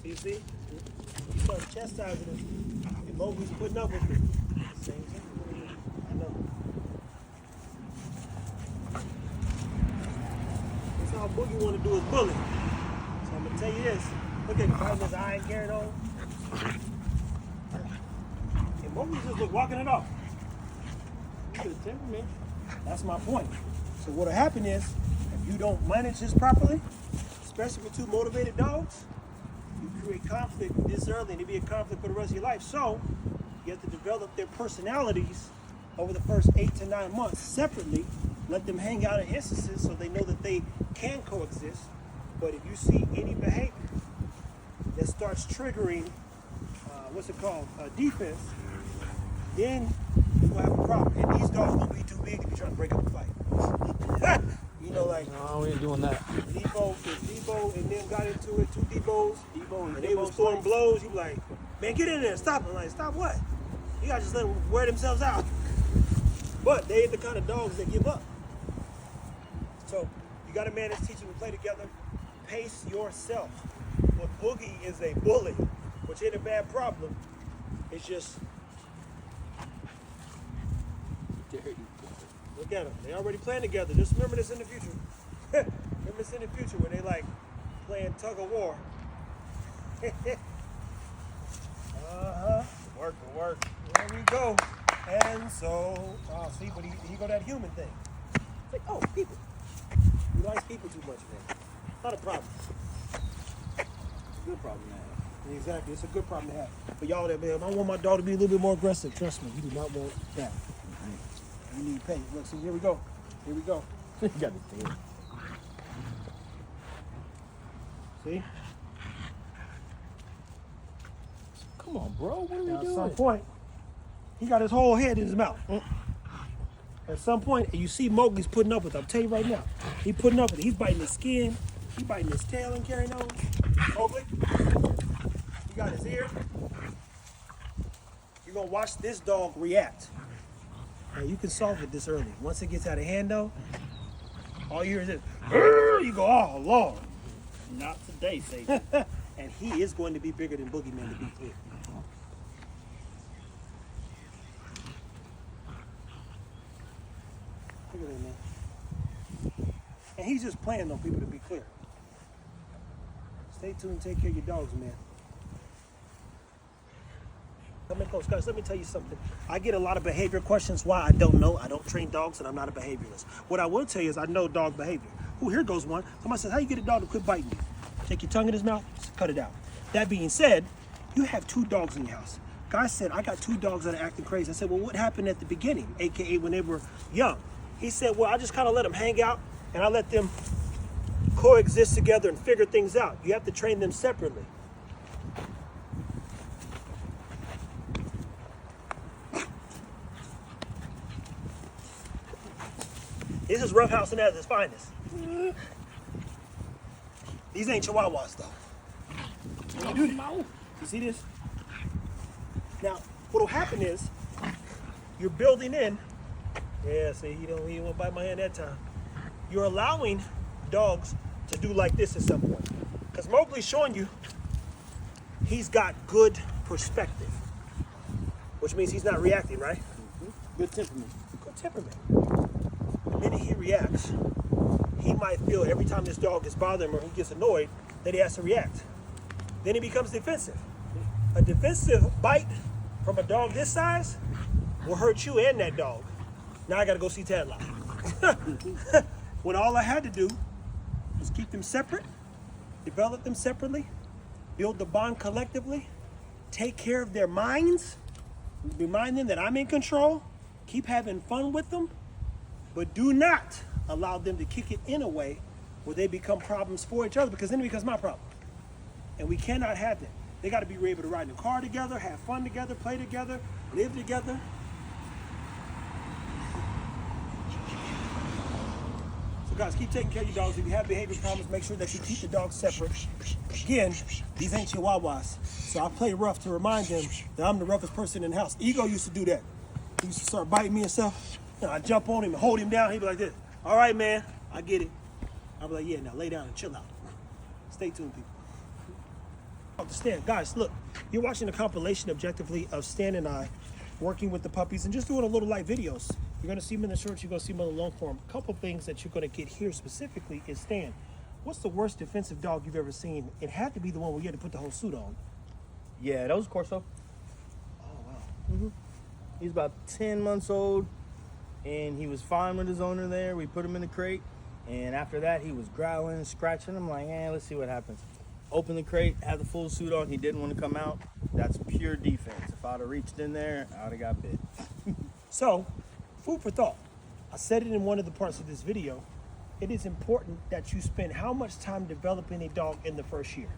See? You start chastising him, and Mowgli's putting up with it. Same thing. I know. That's all Boogie want to do is bully. So I'm going to tell you this. Look at him biting his eye and carrying on. And Mowgli just was walking it off. Look at the temperament. That's my point. So what'll happen is, if you don't manage this properly, especially with two motivated dogs, you create conflict this early, and it'll be a conflict for the rest of your life. So you have to develop their personalities over the first 8 to 9 months separately. Let them hang out in instances so they know that they can coexist. But if you see any behavior that starts triggering, defense, then you're going to have a problem. And these dogs won't be too big to be trying to break up a fight. You know, like, no, we ain't doing that. Debo and them got into it, two Debos, and they was throwing blows. You be like, man, get in there, stop. I'm like, stop what? You gotta just let them wear themselves out. But they ain't the kind of dogs that give up. So you gotta manage, teach them to play together. Pace yourself. But Boogie is a bully, which ain't a bad problem. It's just, look at them. They already playing together. Just remember this in the future. Remember this in the future when they like playing tug of war. Work. There we go. And so, see, but he go that human thing. It's like, oh, people. He likes people too much, man. Not a problem. It's a good problem to have. Exactly, it's a good problem to have. But y'all there, man, I want my dog to be a little bit more aggressive. Trust me, you do not want that. You need pain. Look, see, here we go. You got the thing. See? Come on, bro. What are we doing? At some point, he got his whole head in his mouth. At some point, you see Mowgli's putting up with it. I'll tell you right now. He's putting up with it. He's biting his skin. He's biting his tail and carrying on. Mowgli. He got his ear. You're going to watch this dog react. Now, you can solve it this early. Once it gets out of hand, though, all you hear is this. You go, oh, Lord. Not today, Satan. And he is going to be bigger than Boogeyman, to be clear. Look at that, man. And he's just playing on people, to be clear. Stay tuned and take care of your dogs, man. Come in close, guys. Let me tell you something. I get a lot of behavior questions. Why? I don't know. I don't train dogs, and I'm not a behaviorist. What I will tell you is I know dog behavior. Oh, here goes one. Somebody says, how you get a dog to quit biting you? Take your tongue in his mouth, cut it out. That being said, you have 2 dogs in your house. Guy said, I got 2 dogs that are acting crazy. I said, well, what happened at the beginning, AKA when they were young? He said, well, I just kind of let them hang out, and I let them coexist together and figure things out. You have to train them separately. This is roughhousing at its finest. These ain't Chihuahuas, though. When you do that, you see this? Now, what'll happen is, you're building in. Yeah, see, he don't want to bite my hand that time. You're allowing dogs to do like this at some point. Because Mowgli's showing you he's got good perspective. Which means he's not reacting, right? Good temperament. Good temperament. The minute he reacts, he might feel every time this dog is bothering him or he gets annoyed that he has to react. Then he becomes defensive. A defensive bite from a dog this size will hurt you and that dog. Now I gotta go see Taddy. When all I had to do was keep them separate, develop them separately, build the bond collectively, take care of their minds, remind them that I'm in control, keep having fun with them, but do not allow them to kick it in a way where they become problems for each other, because then it becomes my problem. And we cannot have that. They got to be able to ride in the car together, have fun together, play together, live together. So guys, keep taking care of your dogs. If you have behavior problems, make sure that you keep the dogs separate. Again, these ain't Chihuahuas. So I play rough to remind them that I'm the roughest person in the house. Ego used to do that. He used to start biting me and stuff. I jump on him and hold him down. He'd be like this. All right, man, I get it. I'll be like, yeah, now lay down and chill out. Stay tuned, people. to Stan. Guys, look, you're watching a compilation objectively of Stan and I working with the puppies and just doing a little light videos. You're going to see them in the shorts, you're going to see them in the long form. A couple things that you're going to get here specifically is Stan. What's the worst defensive dog you've ever seen? It had to be the one where you had to put the whole suit on. Yeah, that was Corso. Oh, wow. He's about 10 months old, and he was fine with his owner there. We put him in the crate, and after that, he was growling, scratching. I'm like, let's see what happens. Open the crate, had the full suit on. He didn't want to come out. That's pure defense. If I'd have reached in there, I would have got bit. So, food for thought. I said it in one of the parts of this video. It is important that you spend how much time developing a dog in the first year.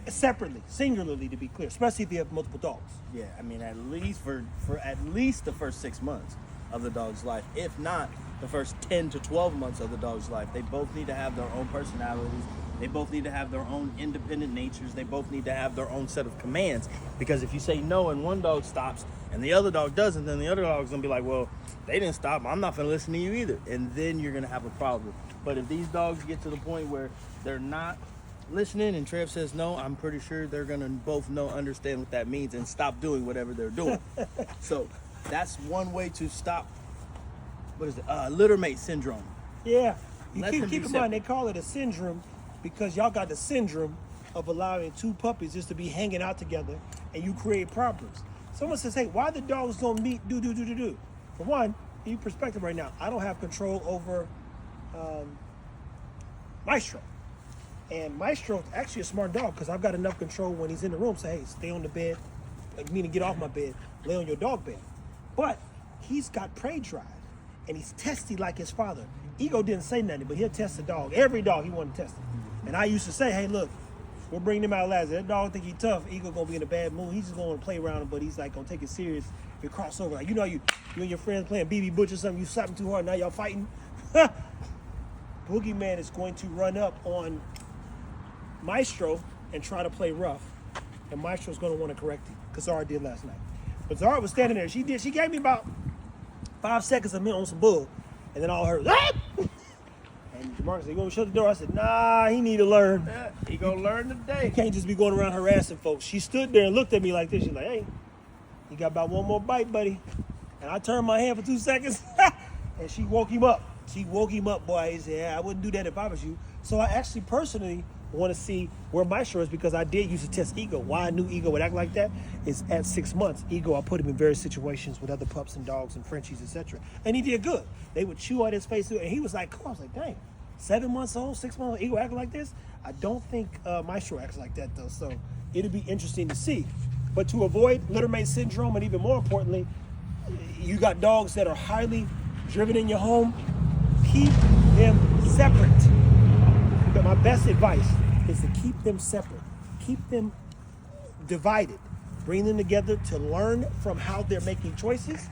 Separately, singularly, to be clear, especially if you have multiple dogs. Yeah, I mean, at least for at least the first 6 months of the dog's life. If not, the first 10 to 12 months of the dog's life. They both need to have their own personalities. They both need to have their own independent natures. They both need to have their own set of commands. Because if you say no and one dog stops and the other dog doesn't, then the other dog's going to be like, well, they didn't stop. I'm not going to listen to you either. And then you're going to have a problem. But if these dogs get to the point where they're not listening and Trev says no, I'm pretty sure they're going to both understand what that means and stop doing whatever they're doing. So that's one way to stop, what is it, littermate syndrome. Yeah. You Let them keep be in mind, they call it a syndrome because y'all got the syndrome of allowing two puppies just to be hanging out together and you create problems. Someone says, hey, why the dogs don't meet, do. For one, give you perspective right now, I don't have control over Maestro. And Maestro's actually a smart dog because I've got enough control when he's in the room. Say, hey, stay on the bed, meaning get off my bed, lay on your dog bed. But he's got prey drive and he's testy like his father. Ego didn't say nothing, but he'll test the dog. Every dog he wanted to test it. And I used to say, hey, look, we'll bring him out last. That dog think he's tough. Ego gonna be in a bad mood. He's just gonna play around, but he's like gonna take it serious. If you cross over, like you and your friends playing BB Butch or something, you slap him too hard, now y'all fighting. Boogeyman is going to run up on Maestro and try to play rough, and Maestro's going to want to correct him because Zara did last night. But Zara was standing there. She gave me about 5 seconds of me on some bull, and then all her. And Jamarcus said, "You gonna shut the door?" I said, "Nah, he need to learn. Yeah, he gonna learn today. He can't just be going around harassing folks." She stood there and looked at me like this. She's like, "Hey, you got about one more bite, buddy." And I turned my hand for 2 seconds, and she woke him up. She woke him up, boy. He said, "Yeah, I wouldn't do that if I was you." So I actually personally want to see where Maestro is because I did use to test Ego. Why I knew Ego would act like that is at 6 months. Ego, I put him in various situations with other pups and dogs and Frenchies, etc. And he did good. They would chew on his face, and he was like, cool. I was like, dang, 7 months old, 6 months old, Ego acting like this? I don't think Maestro acts like that, though. So it'll be interesting to see. But to avoid littermate syndrome, and even more importantly, you got dogs that are highly driven in your home, keep them separate. But my best advice is to keep them separate. Keep them divided. Bring them together to learn from how they're making choices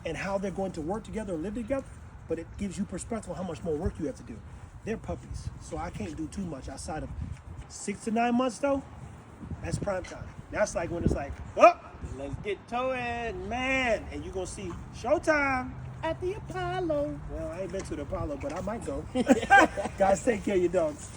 and how they're going to work together and live together. But it gives you perspective on how much more work you have to do. They're puppies, so I can't do too much outside of 6 to 9 months, though. That's prime time. That's like when it's like, oh, let's get to it, man. And you're going to see showtime at the Apollo. Well, I ain't been to the Apollo, but I might go. Guys, take care of your dogs.